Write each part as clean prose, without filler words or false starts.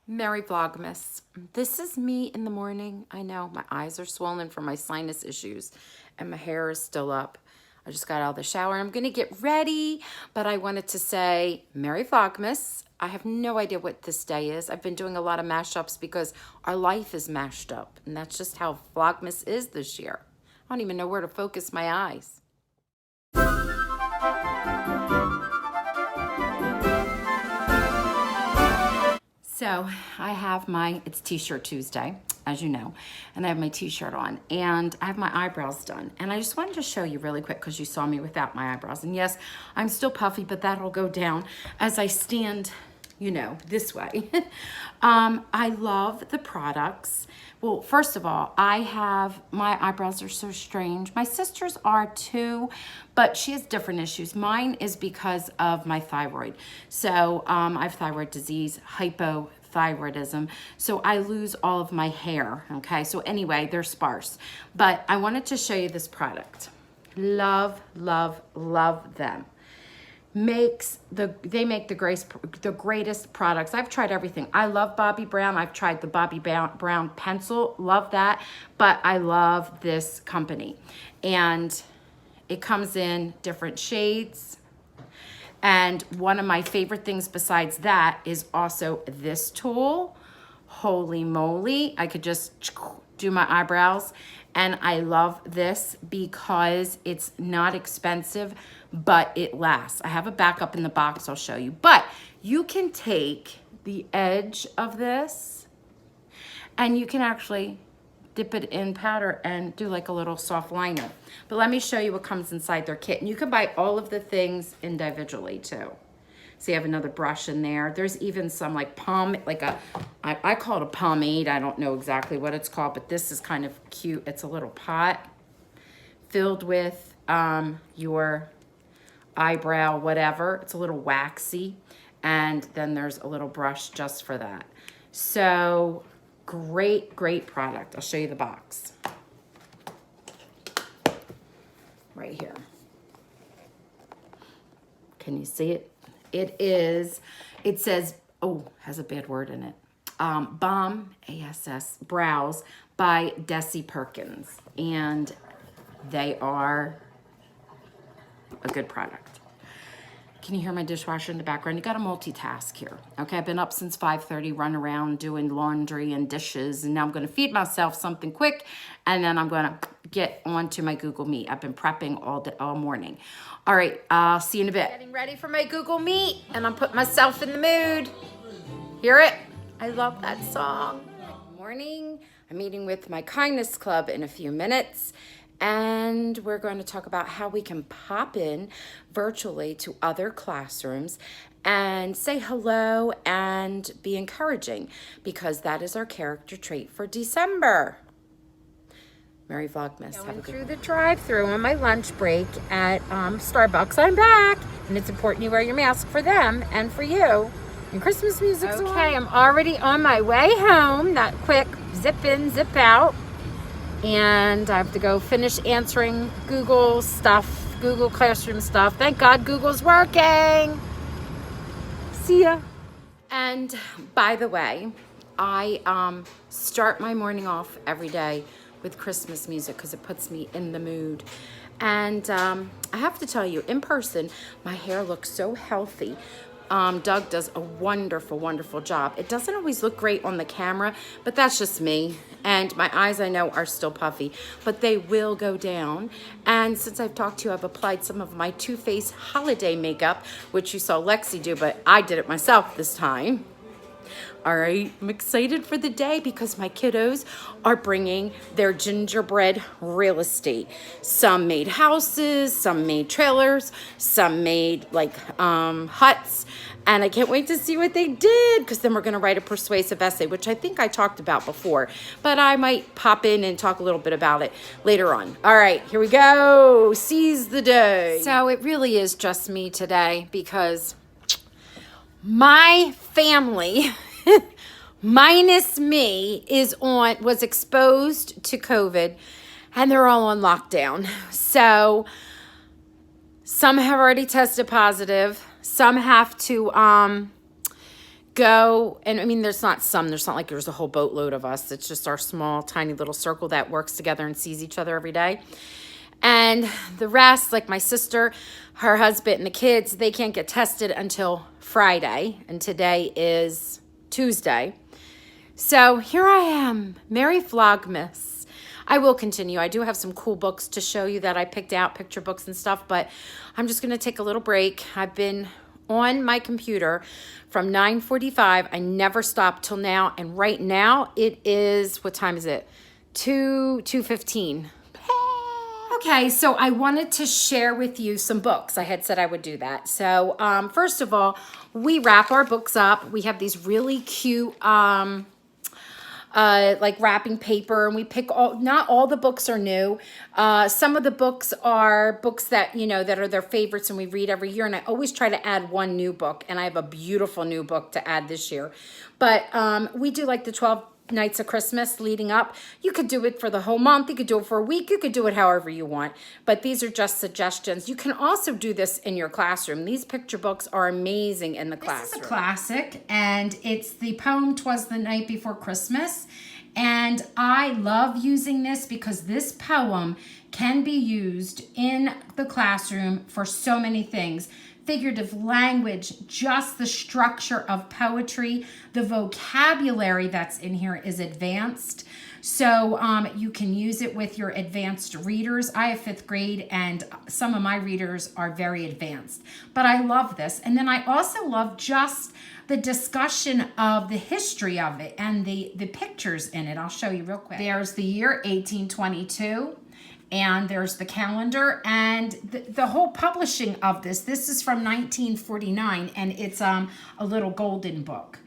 Merry Vlogmas. This is me in the morning. I know my eyes are swollen from my sinus issues and my hair is still up. I just got out of the shower. I'm going to get ready, but I wanted to say Merry Vlogmas. I have no idea what this day is. I've been doing a lot of mashups because our life is mashed up, and that's just how Vlogmas is this year. I don't even know where to focus my eyes. So I have it's T-shirt Tuesday, as you know, and I have my T-shirt on and I have my eyebrows done. And I just wanted to show you really quick because you saw me without my eyebrows. And yes, I'm still puffy, but that'll go down as I stand, you know, this way. I love the products. Well, first of all, my eyebrows are so strange. My sister's are too, but she has different issues. Mine is because of my thyroid. So I have thyroid disease, hypothyroidism. So I lose all of my hair, okay? So anyway, they're sparse. But I wanted to show you this product. Love, love, love them. They make the greatest products. I've tried everything. I love Bobbi Brown. I've tried the Bobbi Brown pencil. Love that. But I love this company. And it comes in different shades. And one of my favorite things besides that is also this tool. Holy moly. I could just do my eyebrows. And I love this because it's not expensive, but it lasts. I have a backup in the box I'll show you. But you can take the edge of this and you can actually dip it in powder and do like a little soft liner. But let me show you what comes inside their kit. And you can buy all of the things individually too. So you have another brush in there. There's even some like I call it a pomade. I don't know exactly what it's called, but this is kind of cute. It's a little pot filled with your eyebrow, whatever. It's a little waxy. And then there's a little brush just for that. So great, great product. I'll show you the box. Right here. Can you see it? It says, has a bad word in it. Balm, A-S-S, Brows by Desi Perkins. And they are a good product. Can you hear my dishwasher in the background? You got to multitask here. Okay, I've been up since 5:30, run around doing laundry and dishes, and now I'm going to feed myself something quick, and then I'm going to get onto my Google Meet. I've been prepping all morning. All right, I'll see you in a bit. Getting ready for my Google Meet, and I'm putting myself in the mood. Hear it? I love that song. Good morning. I'm meeting with my Kindness Club in a few minutes. And we're going to talk about how we can pop in virtually to other classrooms and say hello and be encouraging, because that is our character trait for December. Merry Vlogmas. Going through the drive-thru on my lunch break at Starbucks. I'm back, and it's important you wear your mask for them and for you. And Christmas music's on. Okay, I'm already on my way home. That quick zip in, zip out. And I have to go finish answering Google stuff, Google Classroom stuff. Thank God Google's working. See ya. And by the way, I start my morning off every day with Christmas music because it puts me in the mood. And I have to tell you, in person, my hair looks so healthy. Doug does a wonderful, wonderful job. It doesn't always look great on the camera, but that's just me. And my eyes, I know, are still puffy, but they will go down. And since I've talked to you, I've applied some of my Too Faced holiday makeup, which you saw Lexi do, but I did it myself this time. All right, I'm excited for the day because my kiddos are bringing their gingerbread real estate. Some made houses, some made trailers, some made like huts. And I can't wait to see what they did, because then we're going to write a persuasive essay, which I think I talked about before. But I might pop in and talk a little bit about it later on. All right, here we go. Seize the day. So it really is just me today, because my family minus me was exposed to COVID, and they're all on lockdown. So some have already tested positive. Some have to go, and I mean, there's not like there's a whole boatload of us. It's just our small, tiny little circle that works together and sees each other every day. And the rest, like my sister, her husband, and the kids, they can't get tested until Friday. And today is Tuesday. So here I am, Merry Vlogmas. I will continue. I do have some cool books to show you that I picked out, picture books and stuff, but I'm just going to take a little break. I've been on my computer from 9:45. I never stopped till now. And right now it is, what time is it? 2:15. Okay, so I wanted to share with you some books. I had said I would do that. So first of all, we wrap our books up. We have these really cute like wrapping paper, and we pick not all the books are new. Some of the books are books that, you know, that are their favorites and we read every year. And I always try to add one new book, and I have a beautiful new book to add this year. But we do like the 12 nights of Christmas leading up. You could do it for the whole month. You could do it for a week. You could do it however you want. But these are just suggestions. You can also do this in your classroom. These picture books are amazing in the classroom. This is a classic, and it's the poem "Twas the Night Before Christmas." And I love using this because this poem can be used in the classroom for so many things. Figurative language, just the structure of poetry, the vocabulary that's in here is advanced. So you can use it with your advanced readers. I have 5th grade, and some of my readers are very advanced. But I love this. And then I also love just the discussion of the history of it and the pictures in it. I'll show you real quick. There's the year 1822. And there's the calendar and the whole publishing of this. This is from 1949, and it's a little golden book.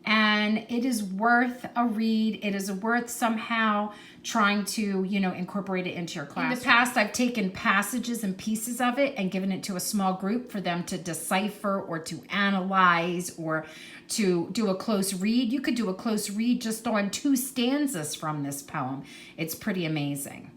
And it is worth a read. It is worth somehow trying to, you know, incorporate it into your class. In the past, I've taken passages and pieces of it and given it to a small group for them to decipher or to analyze or to do a close read. You could do a close read just on 2 stanzas from this poem. It's pretty amazing.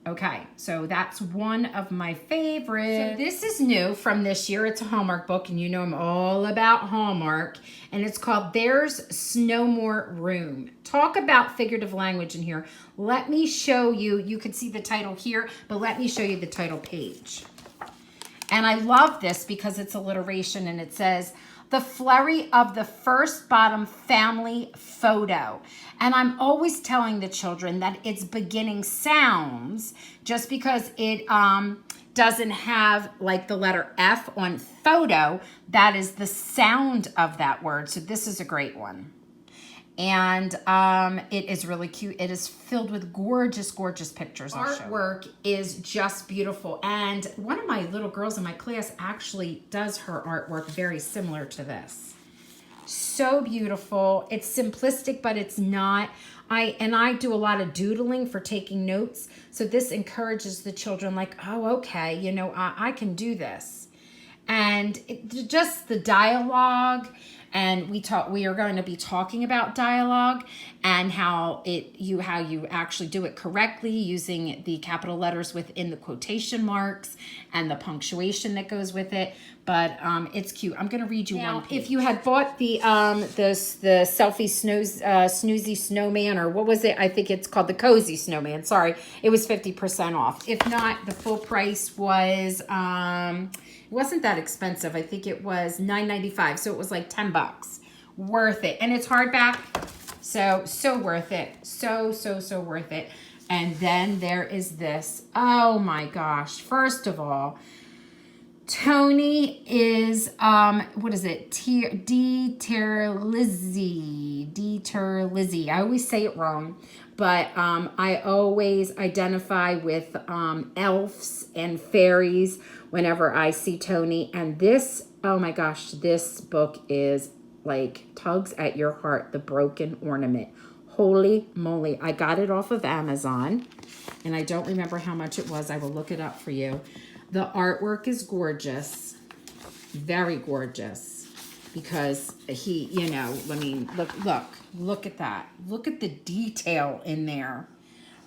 Okay, so that's one of my favorites. So this is new from this year. It's a Hallmark book, and you know I'm all about Hallmark. And it's called There's No More Room. Talk about figurative language in here. Let me show you. You can see the title here, but let me show you the title page. And I love this because it's alliteration, and it says, "The flurry of the first bottom family photo." And I'm always telling the children that it's beginning sounds just because it doesn't have like the letter F on photo. That is the sound of that word. So this is a great one. And it is really cute. It is filled with gorgeous, gorgeous pictures. Artwork is just beautiful. And one of my little girls in my class actually does her artwork very similar to this. So beautiful. It's simplistic, but it's not. I do a lot of doodling for taking notes. So this encourages the children like, oh, okay, you know, I can do this. And just the dialogue. And we are going to be talking about dialogue and how you actually do it correctly using the capital letters within the quotation marks and the punctuation that goes with it. But it's cute. I'm going to read you one page. If you had bought the selfie snoozy snowman, or what was it? I think it's called the cozy snowman. Sorry, it was 50% off. If not, the full price was it wasn't that expensive. I think it was $9.95, so it was like $10. Worth it. And it's hardback, so worth it. So worth it. And then there is this. Oh my gosh. First of all, Tony is, what is it? DeRenzis. I always say it wrong, but I always identify with elves and fairies whenever I see Tony. And this, oh my gosh, this book is like tugs at your heart, The Broken Ornament. Holy moly. I got it off of Amazon, and I don't remember how much it was. I will look it up for you. The artwork is gorgeous, very gorgeous, because he, you know, I mean, look at that. Look at the detail in there.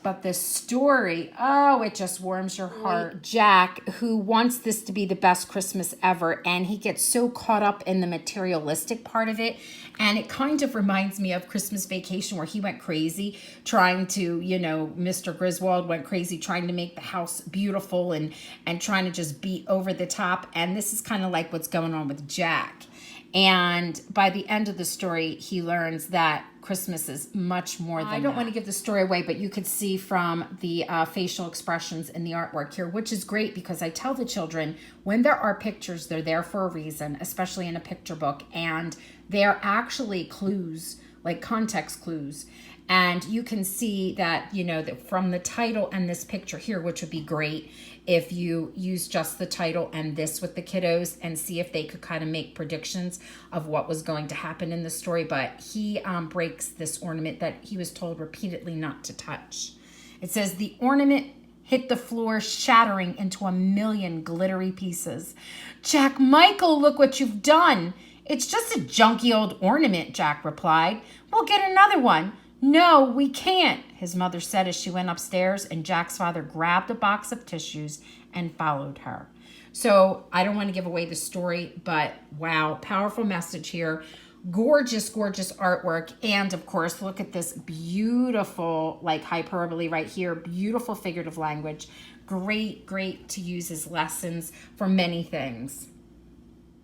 But the story, oh, it just warms your heart. Jack, who wants this to be the best Christmas ever, and he gets so caught up in the materialistic part of it. And it kind of reminds me of Christmas Vacation, where he went crazy trying to, you know, Mr. Griswold went crazy trying to make the house beautiful and trying to just be over the top. And this is kind of like what's going on with Jack. And by the end of the story, he learns that Christmas is much more than I don't want to give the story away, but you could see from the facial expressions in the artwork here, which is great because I tell the children when there are pictures, they're there for a reason, especially in a picture book. And they're actually clues, like context clues. And you can see that, you know, that from the title and this picture here, which would be great if you use just the title and this with the kiddos and see if they could kind of make predictions of what was going to happen in the story. But he breaks this ornament that he was told repeatedly not to touch. It says the ornament hit the floor, shattering into 1,000,000 glittery pieces. Jack Michael, look what you've done. It's just a junky old ornament, Jack replied. We'll get another one. No, we can't, his mother said as she went upstairs, and Jack's father grabbed a box of tissues and followed her. So I don't want to give away the story, but wow, powerful message here. Gorgeous, gorgeous artwork. And of course, look at this beautiful, like hyperbole right here, beautiful figurative language. Great, great to use as lessons for many things.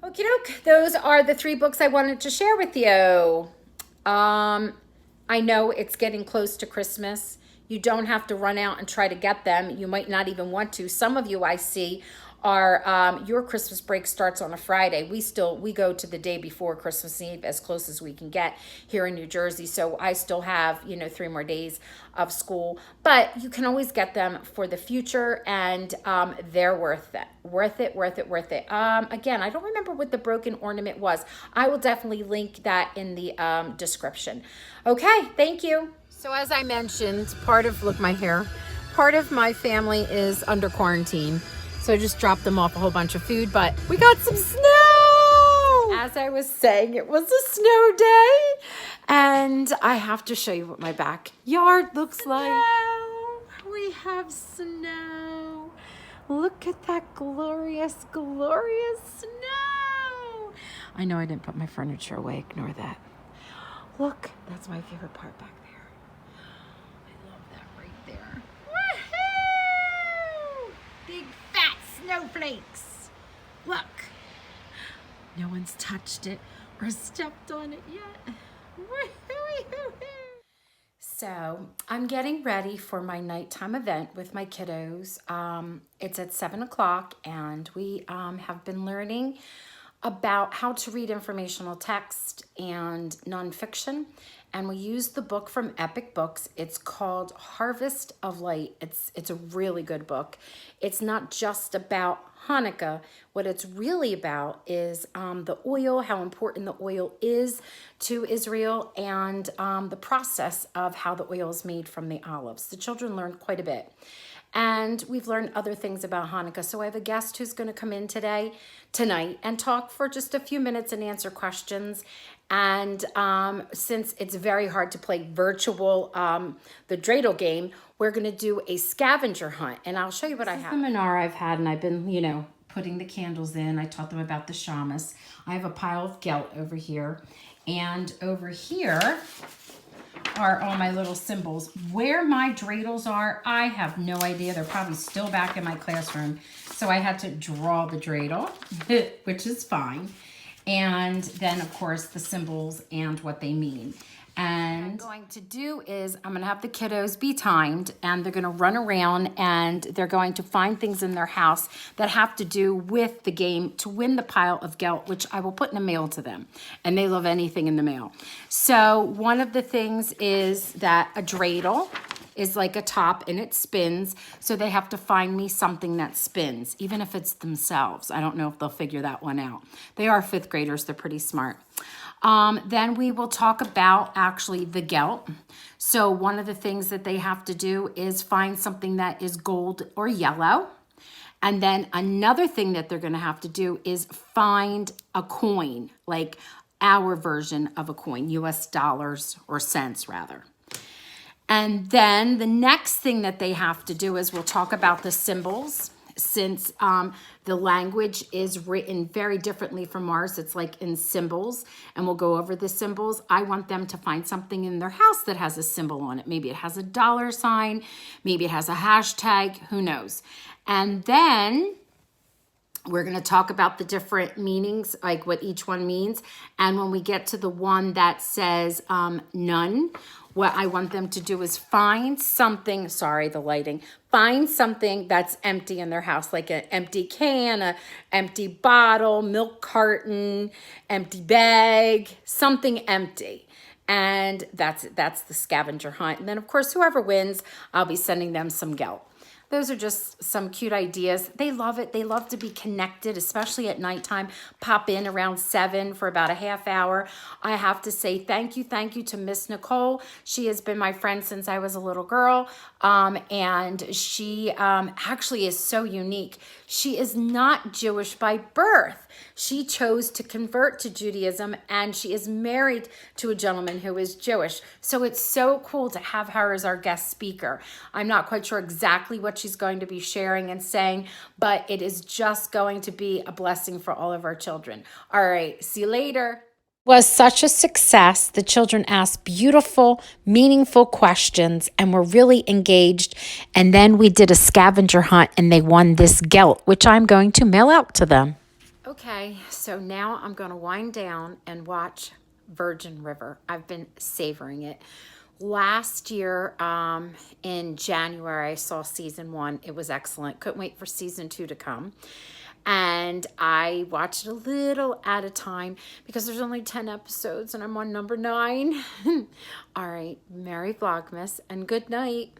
Okie doke, those are the 3 books I wanted to share with you. I know it's getting close to Christmas. You don't have to run out and try to get them. You might not even want to. Some of you I see are, your Christmas break starts on a Friday. We go to the day before Christmas Eve as close as we can get here in New Jersey. So I still have, you know, 3 more days of school, but you can always get them for the future, and they're worth it. Worth it. Again, I don't remember what the Broken Ornament was. I will definitely link that in the description. Okay, thank you. So as I mentioned, part of my family is under quarantine. So I just dropped them off a whole bunch of food, but we got some snow. As I was saying, it was a snow day. And I have to show you what my backyard looks like. We have snow. Look at that glorious, glorious snow. I know I didn't put my furniture away. Ignore that. Look, that's my favorite part back there. I love that right there. Woohoo! Big fat snowflakes. Look. No one's touched it or stepped on it yet. So I'm getting ready for my nighttime event with my kiddos. It's at 7 o'clock, and we have been learning about how to read informational text and nonfiction. And we used the book from Epic Books. It's called Harvest of Light. It's a really good book. It's not just about Hanukkah. What it's really about is the oil, how important the oil is to Israel, and the process of how the oil is made from the olives. The children learned quite a bit. And we've learned other things about Hanukkah. So I have a guest who's going to come in tonight, and talk for just a few minutes and answer questions. And since it's very hard to play virtual, the dreidel game, we're going to do a scavenger hunt. And I'll show you what I have. This is the menorah I've had, and I've been, you know, putting the candles in. I taught them about the shamus. I have a pile of gelt over here. And over here are all my little symbols. Where my dreidels are, I have no idea. They're probably still back in my classroom. So I had to draw the dreidel, which is fine. And then, of course, the symbols and what they mean. And what I'm going to do is I'm going to have the kiddos be timed, and they're going to run around, and they're going to find things in their house that have to do with the game to win the pile of gelt, which I will put in the mail to them. And they love anything in the mail. So one of the things is that a dreidel is like a top and it spins. So they have to find me something that spins, even if it's themselves. I don't know if they'll figure that one out. They are 5th graders. They're pretty smart. Then we will talk about actually the gelt. So one of the things that they have to do is find something that is gold or yellow. And then another thing that they're going to have to do is find a coin, like our version of a coin, US dollars or cents rather. And then the next thing that they have to do is we'll talk about the symbols. Since the language is written very differently from ours, it's like in symbols, and we'll go over the symbols. I want them to find something in their house that has a symbol on it. Maybe it has a dollar sign, maybe it has a hashtag, who knows. And then we're going to talk about the different meanings, like what each one means. And when we get to the one that says none, what I want them to do is find something, sorry, the lighting, find something that's empty in their house, like an empty can, an empty bottle, milk carton, empty bag, something empty. And that's the scavenger hunt. And then, of course, whoever wins, I'll be sending them some gelt. Those are just some cute ideas. They love it. They love to be connected, especially at nighttime. Pop in around 7 for about a half hour. I have to say thank you to Miss Nicole. She has been my friend since I was a little girl, and she actually is so unique. She is not Jewish by birth. She chose to convert to Judaism, and she is married to a gentleman who is Jewish. So it's so cool to have her as our guest speaker. I'm not quite sure exactly what she's going to be sharing and saying, but it is just going to be a blessing for all of our children. All right, see you later. Was such a success. The children asked beautiful, meaningful questions and were really engaged. And then we did a scavenger hunt and they won this gelt, which I'm going to mail out to them. Okay, so now I'm going to wind down and watch Virgin River. I've been savoring it. Last year in January, I saw season 1. It was excellent. Couldn't wait for season 2 to come. And I watched it a little at a time because there's only 10 episodes and I'm on number 9. All right, Merry Vlogmas and good night.